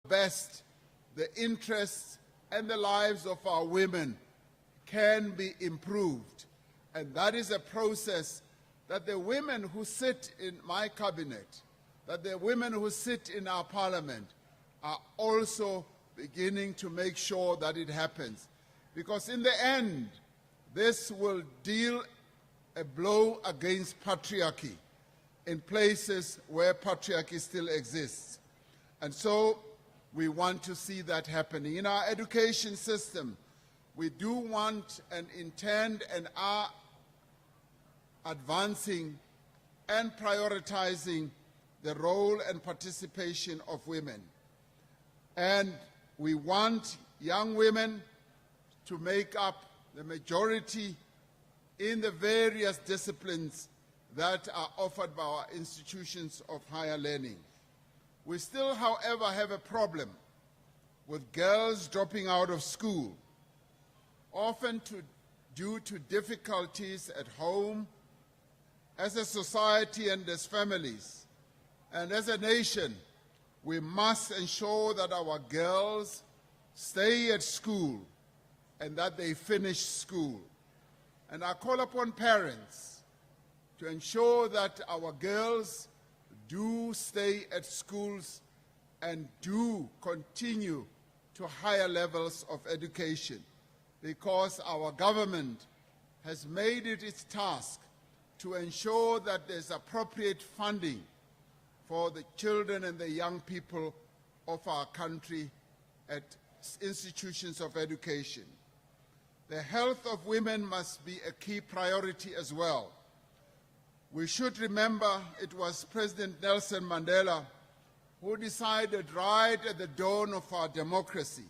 best the interests and the lives of our women can be improved. And that is a process that the women who sit in my cabinet, that the women who sit in our parliament are also beginning to make sure that it happens. Because in the end, this will deal a blow against patriarchy in places where patriarchy still exists. And so we want to see that happening. In our education system, we do want and intend and are advancing and prioritizing the role and participation of women. And we want young women to make up the majority in the various disciplines that are offered by our institutions of higher learning. We still, however, have a problem with girls dropping out of school, often due to difficulties at home, as a society and as families. And as a nation, we must ensure that our girls stay at school and that they finish school. And I call upon parents to ensure that our girls do stay at schools and do continue to higher levels of education, because our government has made it its task to ensure that there's appropriate funding for the children and the young people of our country at institutions of education. The health of women must be a key priority as well. We should remember it was President Nelson Mandela who decided right at the dawn of our democracy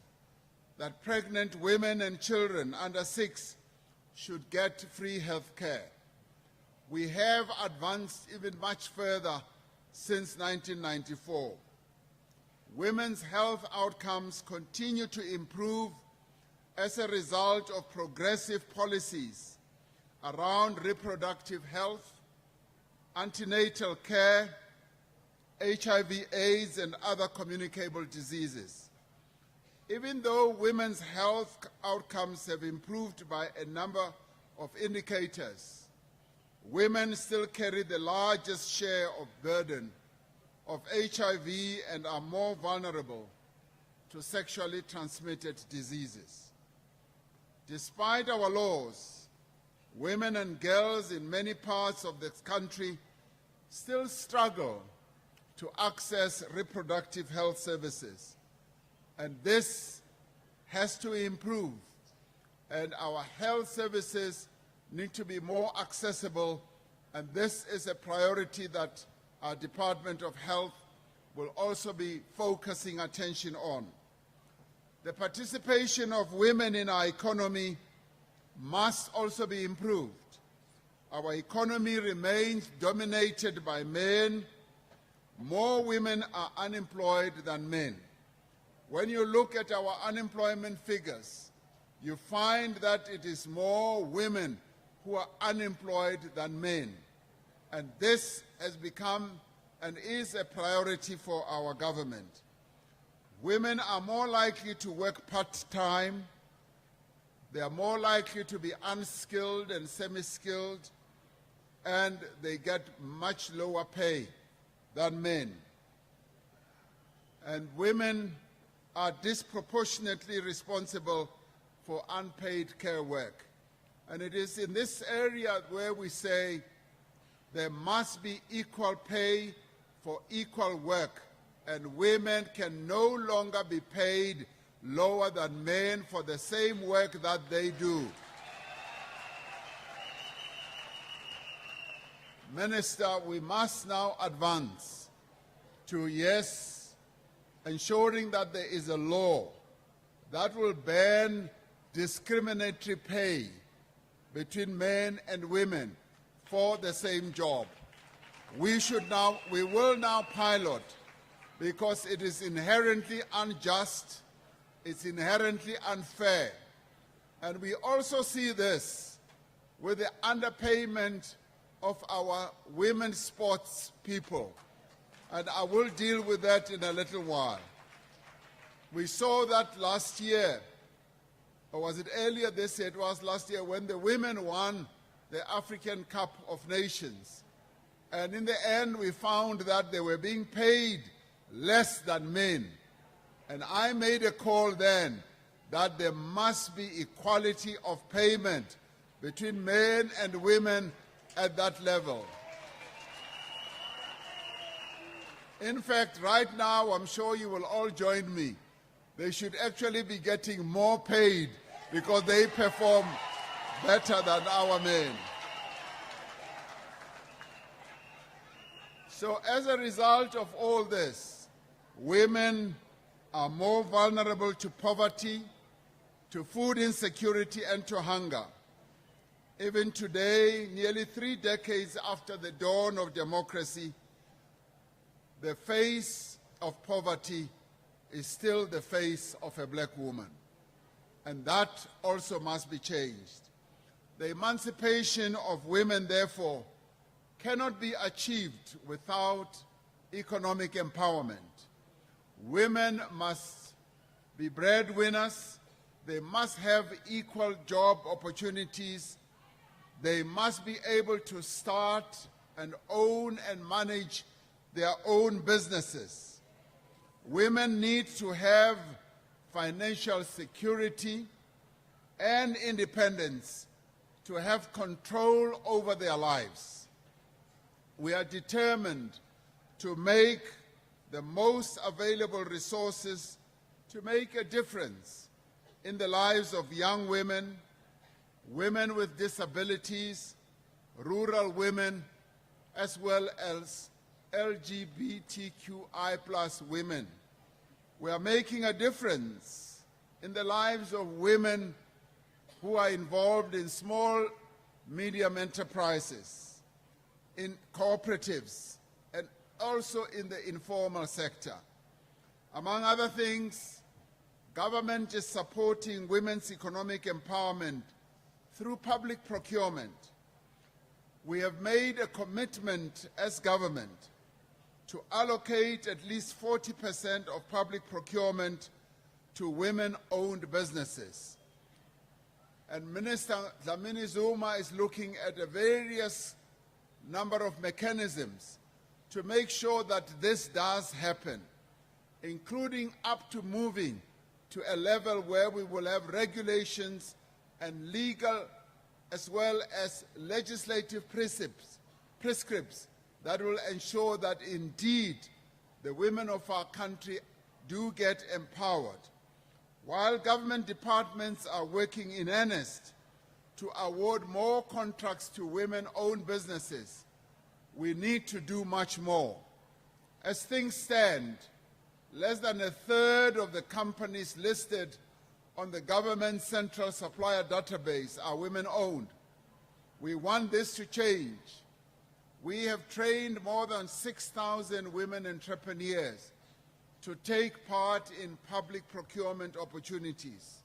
that pregnant women and children under 6 should get free health care. We have advanced even much further since 1994. Women's health outcomes continue to improve as a result of progressive policies around reproductive health, antenatal care, HIV/AIDS, and other communicable diseases. Even though women's health outcomes have improved by a number of indicators, women still carry the largest share of burden of HIV and are more vulnerable to sexually transmitted diseases. Despite our laws, women and girls in many parts of the country still struggle to access reproductive health services. And this has to improve. And our health services need to be more accessible, and this is a priority that our Department of Health will also be focusing attention on. The participation of women in our economy must also be improved. Our economy remains dominated by men. More women are unemployed than men. When you look at our unemployment figures, you find that it is more women who are unemployed than men. And this has become and is a priority for our government. Women are more likely to work part-time. They are more likely to be unskilled and semi-skilled, and they get much lower pay than men. And women are disproportionately responsible for unpaid care work. And it is in this area where we say there must be equal pay for equal work, and women can no longer be paid lower than men for the same work that they do. Minister, we must now advance to, yes, ensuring that there is a law that will ban discriminatory pay between men and women for the same job. We will now pilot, because it is inherently unjust, it's inherently unfair. And we also see this with the underpayment of our women's sports people. And I will deal with that in a little while. We saw that last year, or was it earlier this year? It was last year when the women won the African Cup of Nations. And in the end, we found that they were being paid less than men. And I made a call then that there must be equality of payment between men and women at that level. In fact, right now, I'm sure you will all join me. They should actually be getting more paid because they perform better than our men. So as a result of all this, women are more vulnerable to poverty, to food insecurity, and to hunger. Even today, nearly 3 decades after the dawn of democracy, the face of poverty is still the face of a black woman. And that also must be changed. The emancipation of women, therefore, cannot be achieved without economic empowerment. Women must be breadwinners. They must have equal job opportunities. They must be able to start and own and manage their own businesses. Women need to have financial security and independence to have control over their lives. We are determined to make the most available resources to make a difference in the lives of young women, women with disabilities, rural women, as well as LGBTQI+ women. We are making a difference in the lives of women who are involved in small, medium enterprises, in cooperatives, and also in the informal sector. Among other things, government is supporting women's economic empowerment through public procurement. We have made a commitment as government to allocate at least 40% of public procurement to women-owned businesses. And Minister Dlamini Zuma is looking at a various number of mechanisms to make sure that this does happen, including up to moving to a level where we will have regulations and legal as well as legislative prescripts that will ensure that indeed the women of our country do get empowered. While government departments are working in earnest to award more contracts to women-owned businesses, we need to do much more. As things stand, less than 1/3 of the companies listed on the government central supplier database are women-owned. We want this to change. We have trained more than 6,000 women entrepreneurs to take part in public procurement opportunities.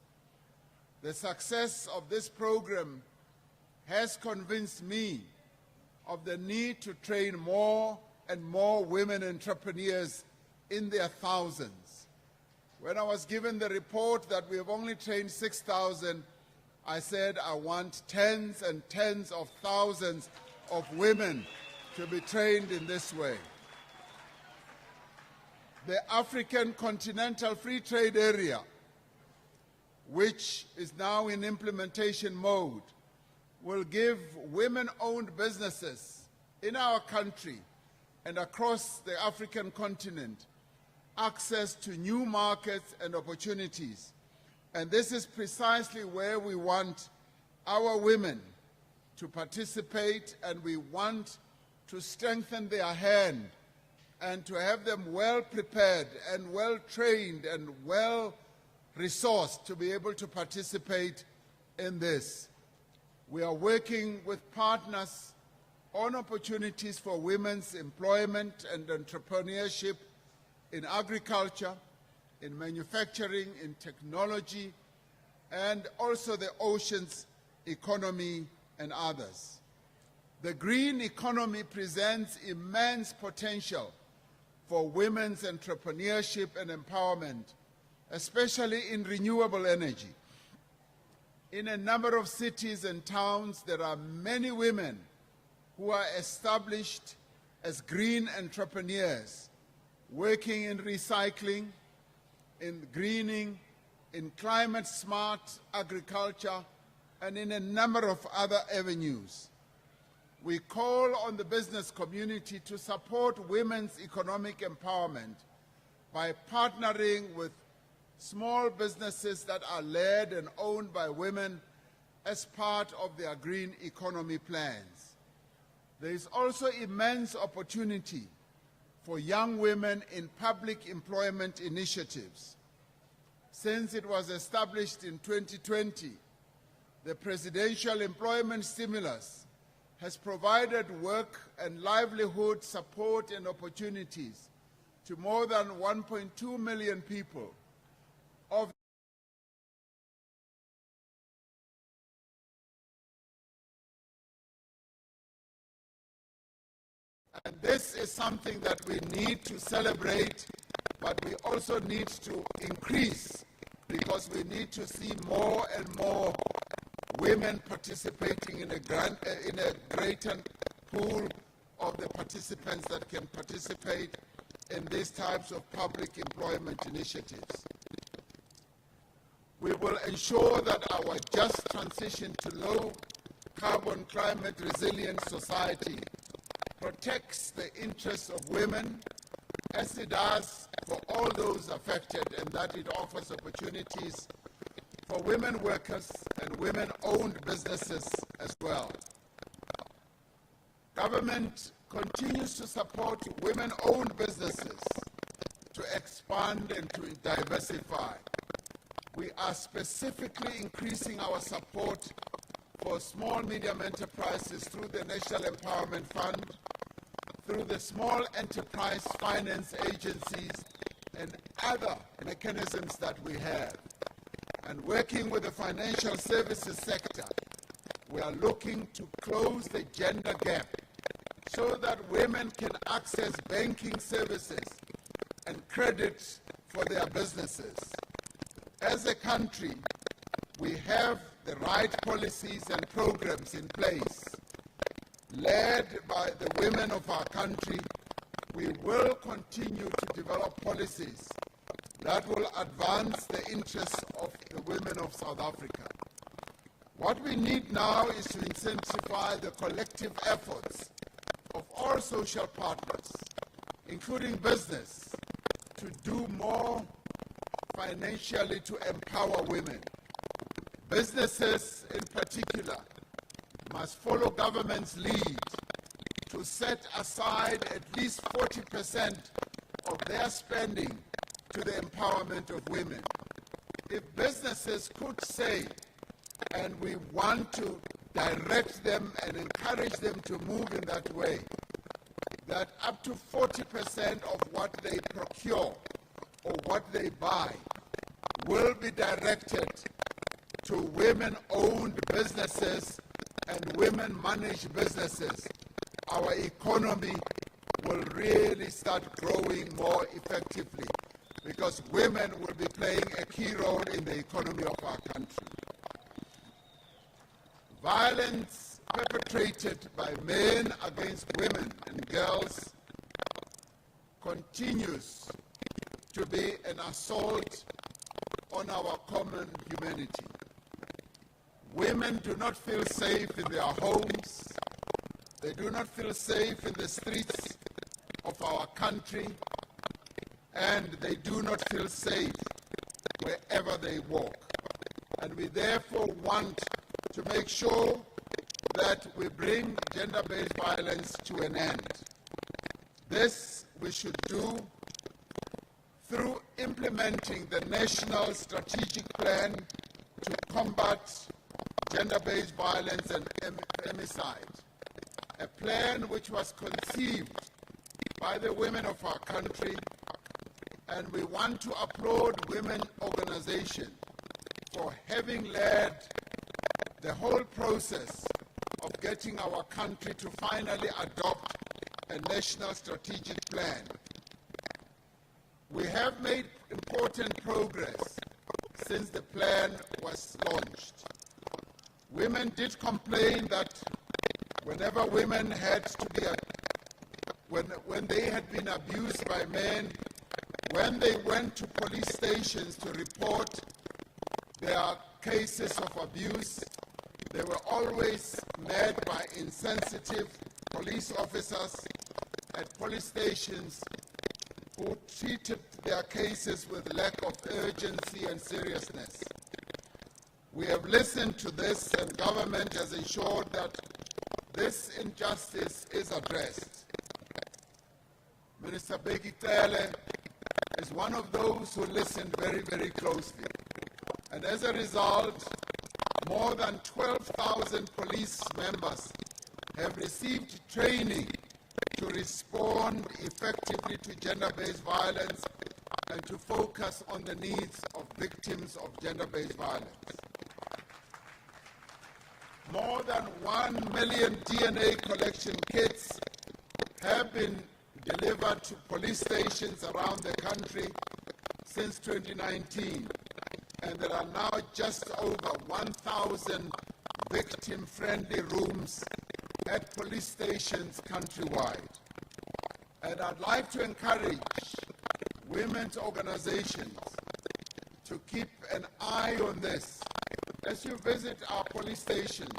The success of this program has convinced me of the need to train more and more women entrepreneurs in their thousands. When I was given the report that we have only trained 6,000, I said I want tens and tens of thousands of women to be trained in this way. The African Continental Free Trade Area, which is now in implementation mode, will give women-owned businesses in our country and across the African continent access to new markets and opportunities. And this is precisely where we want our women to participate, and we want to strengthen their hand and to have them well prepared and well trained and well resourced to be able to participate in this. We are working with partners on opportunities for women's employment and entrepreneurship in agriculture, in manufacturing, in technology, and also the oceans economy and others. The green economy presents immense potential for women's entrepreneurship and empowerment, especially in renewable energy. In a number of cities and towns, there are many women who are established as green entrepreneurs, working in recycling, in greening, in climate-smart agriculture, and in a number of other avenues. We call on the business community to support women's economic empowerment by partnering with small businesses that are led and owned by women as part of their green economy plans. There is also immense opportunity for young women in public employment initiatives. Since it was established in 2020, the Presidential Employment Stimulus has provided work and livelihood support and opportunities to more than 1.2 million people. And this is something that we need to celebrate, but we also need to increase, because we need to see more and more women participating in a greater pool of the participants that can participate in these types of public employment initiatives. We will ensure that our just transition to low carbon climate resilient society protects the interests of women as it does for all those affected, and that it offers opportunities for women workers and women-owned businesses as well. Government continues to support women-owned businesses to expand and to diversify. We are specifically increasing our support for small-medium enterprises through the National Empowerment Fund, through the small enterprise finance agencies, and other mechanisms that we have. And working with the financial services sector, we are looking to close the gender gap so that women can access banking services and credit for their businesses. As a country, we have the right policies and programs in place. Led by the women of our country, we will continue to develop policies that will advance the interests of the women of South Africa. What we need now is to intensify the collective efforts of all social partners, including business, to do more financially to empower women. Businesses in particular must follow government's lead to set aside at least 40% of their spending to the empowerment of women. If businesses could say, and we want to direct them and encourage them to move in that way, that up to 40% of what they procure or what they buy will be directed to women-owned businesses and women-managed businesses, our economy will really start growing more effectively, because women will be playing a key role in the economy of our country. Violence perpetrated by men against women and girls continues to be an assault on our common humanity. Women do not feel safe in their homes. They do not feel safe in the streets of our country, and they do not feel safe wherever they walk. And we therefore want to make sure that we bring gender-based violence to an end. This we should do through implementing the National Strategic Plan to combat gender-based violence and femicide, a plan which was conceived by the women of our country, and we want to applaud women organizations for having led the whole process of getting our country to finally adopt a national strategic plan. We have made important progress since the plan was launched. Women did complain that whenever women had to be, when they had been abused by men, when they went to police stations to report their cases of abuse, they were always met by insensitive police officers at police stations who treated their cases with lack of urgency and seriousness. We have listened to this, and government has ensured that this injustice is addressed. Minister Bheki Cele is one of those who listened very, very closely. And as a result, more than 12,000 police members have received training to respond effectively to gender-based violence and to focus on the needs of victims of gender-based violence. More than 1 million DNA collection kits have been delivered to police stations around the country since 2019, and there are now just over 1,000 victim-friendly rooms at police stations countrywide. And I'd like to encourage women's organizations to keep an eye on this. As you visit our police stations,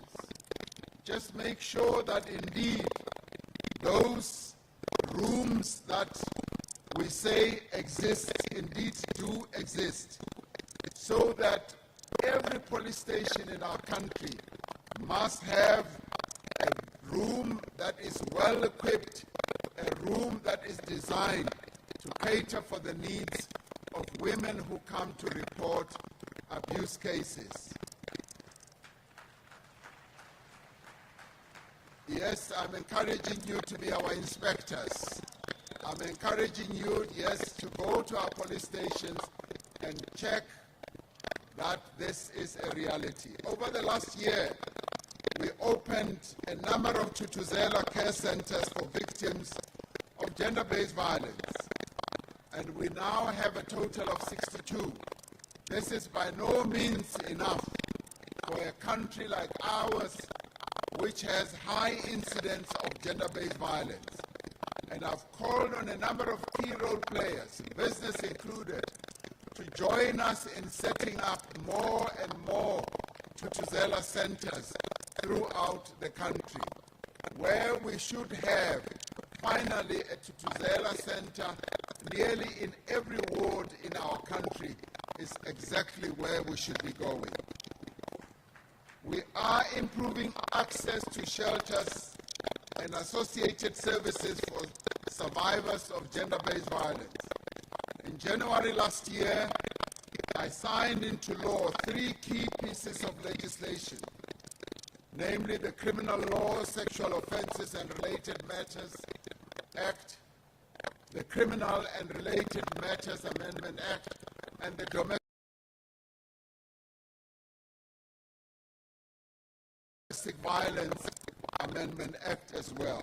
just make sure that indeed those rooms that we say exist indeed do exist, so that every police station in our country must have a room that is well equipped, a room that is designed to cater for the needs of women who come to report abuse cases. Yes, I'm encouraging you to be our inspectors. I'm encouraging you, yes, to go to our police stations and check that this is a reality. Over the last year, we opened a number of Tutuzela care centers for victims of gender-based violence, and we now have a total of 62. This is by no means enough for a country like ours, which has high incidence of gender-based violence. And I've called on a number of key role players, business included, to join us in setting up more and more Tutuzela centers throughout the country, where we should have finally a Tutuzela center nearly in every ward in our country is exactly where we should be going. We are improving access to shelters and associated services for survivors of gender-based violence. In January last year, I signed into law 3 key pieces of legislation, namely the Criminal Law Sexual Offences and Related Matters Act, the Criminal and Related Matters Amendment Act, and the Domestic Violence Amendment Act as well.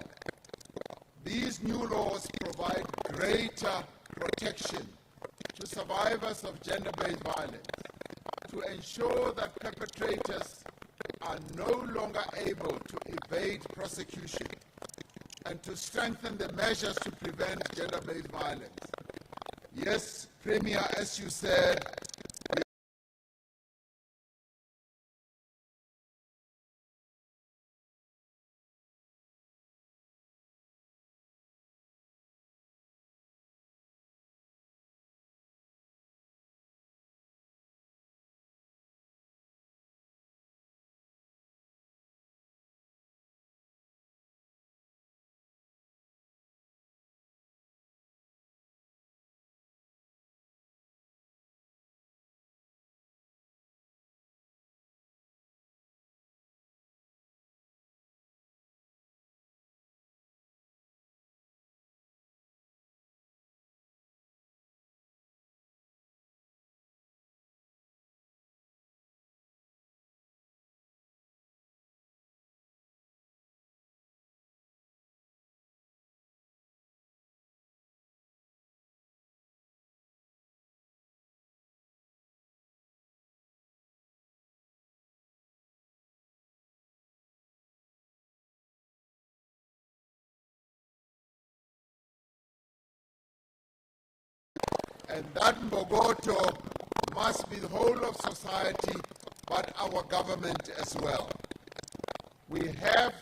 These new laws provide greater protection to survivors of gender-based violence to ensure that perpetrators are no longer able to evade prosecution and to strengthen the measures to prevent gender-based violence. Yes, Premier, as you said, And that Mbogoto must be the whole of society, but our government as well. We have